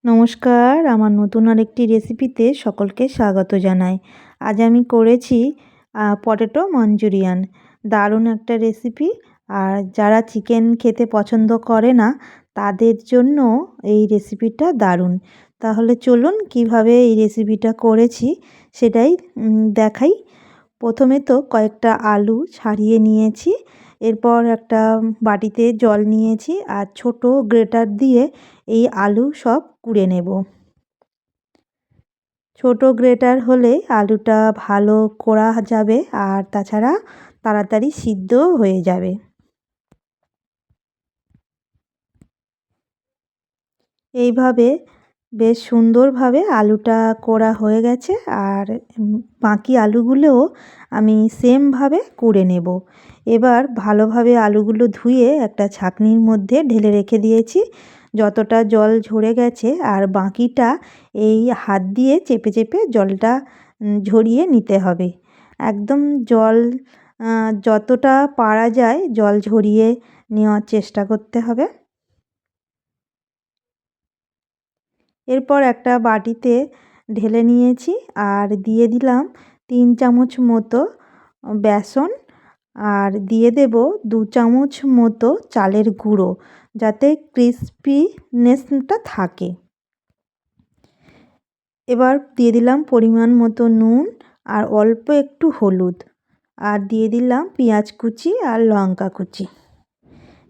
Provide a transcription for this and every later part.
নমস্কার, আমার নতুন আরেকটি রেসিপিতে সকলকে স্বাগত জানাই। আজ আমি করেছি পটেটো মাঞ্চুরিয়ান। দারুণ একটা রেসিপি। আর যারা চিকেন খেতে পছন্দ করে না তাদের জন্য এই রেসিপিটা দারুণ। তাহলে চলুন কিভাবে এই রেসিপিটা করেছি সেটাই দেখাই। প্রথমে তো কয়েকটা আলু ছাড়িয়ে নিয়েছি, এরপর একটা বাটিতে জল নিয়েছি আর ছোট গ্রেটার দিয়ে এই আলু সব কুড়ে নেব। ছোট গ্রেটার হলে আলুটা ভালো কোড়া যাবে আর তাছাড়া তাড়াতাড়ি সিদ্ধও হয়ে যাবে। এইভাবে বেশ সুন্দরভাবে আলুটা কোড়া হয়ে গেছে আর বাকি আলুগুলোও আমি সেমভাবে কুড়ে নেব। এবার ভালোভাবে আলুগুলো ধুয়ে একটা ছাঁকনির মধ্যে ঢেলে রেখে দিয়েছি। যতটা জল ঝরে গেছে আর বাকিটা এই হাত দিয়ে চেপে চেপে জলটা ঝরিয়ে নিতে হবে। একদম জল যতটা পারা যায় জল ঝরিয়ে নেওয়ার চেষ্টা করতে হবে। এরপর একটা বাটিতে ঢেলে নিয়েছি আর দিয়ে দিলাম 3 চামচ মতো বেসন আর দিয়ে দেব 2 চামচ মতো চালের গুঁড়ো, যাতে ক্রিস্পিনেসটা থাকে। এবার দিয়ে দিলাম পরিমাণ মতো নুন আর অল্প একটু হলুদ আর দিয়ে দিলাম পেঁয়াজ কুচি আর লঙ্কা কুচি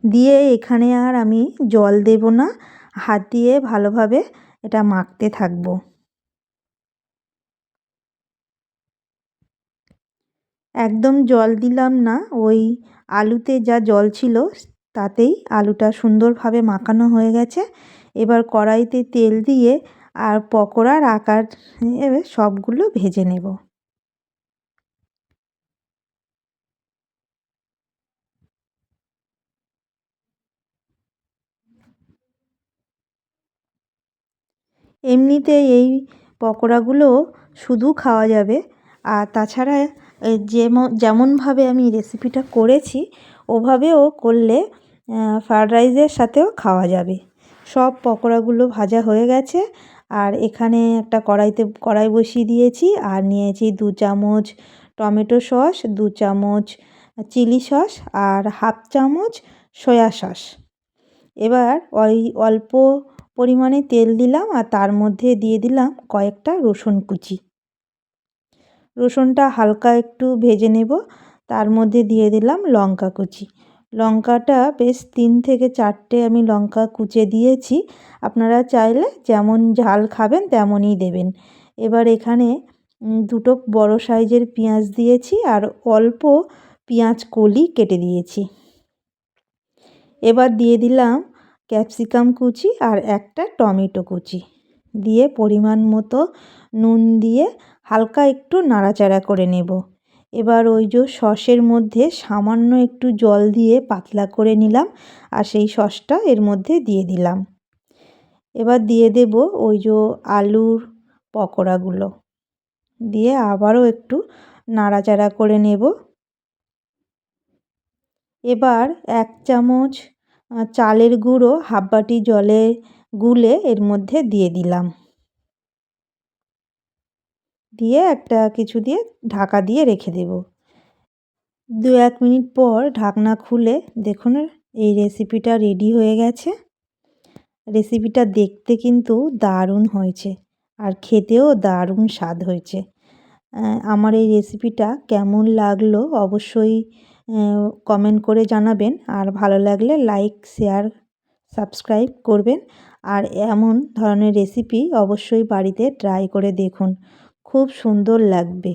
দিয়ে এখানে আর আমি জল দেব না, হাত দিয়ে ভালোভাবে এটা মাখতে থাকবো। একদম জল দিলাম না, ওই আলুতে যা জল ছিল তাতেই আলুটা সুন্দরভাবে মাখানো হয়ে গেছে। এবার কড়াইতে তেল দিয়ে আর পকোড়ার আকার সবগুলো ভেজে নেব। এমনিতে এই পকোড়াগুলো শুধু খাওয়া যাবে আর তাছাড়া যেমনভাবে আমি রেসিপিটা করেছি ওভাবেও করলে ফ্রায়েড রাইসের সাথেও খাওয়া যাবে। সব পকোড়াগুলো ভাজা হয়ে গেছে আর এখানে একটা কড়াই বসিয়ে দিয়েছি আর নিয়েছি 2 চামচ টমেটো সস, 2 চামচ চিলি সস আর হাফ চামচ সয়া সস। এবার ওই অল্প পরিমাণে তেল দিলাম আর তার মধ্যে দিয়ে দিলাম কয়েকটা রসুন কুচি। রসুনটা হালকা একটু ভেজে নেব, তার মধ্যে দিয়ে দিলাম লঙ্কা কুচি। লঙ্কাটা বেশ 3 থেকে 4টে আমি লঙ্কা কুচে দিয়েছি, আপনারা চাইলে যেমন ঝাল খাবেন তেমনই দেবেন। এবার এখানে 2টো বড় সাইজের পেঁয়াজ দিয়েছি আর অল্প পেঁয়াজ কলি কেটে দিয়েছি। এবার দিয়ে দিলাম ক্যাপসিকাম কুচি আর একটা টমেটো কুচি দিয়ে পরিমাণ মতো নুন দিয়ে হালকা একটু নাড়াচাড়া করে নেব। এবার ওই যে সসের মধ্যে সামান্য একটু জল দিয়ে পাতলা করে নিলাম আর সেই সসটা এর মধ্যে দিয়ে দিলাম। এবার দিয়ে দেব ওই যে আলুর পকোড়াগুলো দিয়ে আবারও একটু নাড়াচাড়া করে নেব। এবার 1 চামচ চালের গুঁড়ো হাফ বাটি জলে গুলে এর মধ্যে দিয়ে দিলাম। দিয়ে একটা কিছু দিয়ে ঢাকা দিয়ে রেখে দেব। 2-1 মিনিট পর ঢাকনা খুলে দেখুন এই রেসিপিটা রেডি হয়ে গেছে। রেসিপিটা দেখতে কিন্তু দারুণ হয়েছে আর খেতেও দারুণ স্বাদ হয়েছে। আমার এই রেসিপিটা কেমন লাগলো অবশ্যই কমেন্ট করে জানাবেন আর ভালো লাগলে লাইক, শেয়ার, সাবস্ক্রাইব করবেন। আর এমন ধরনের রেসিপি অবশ্যই বাড়িতে ট্রাই করে দেখুন, খুব সুন্দর লাগবে।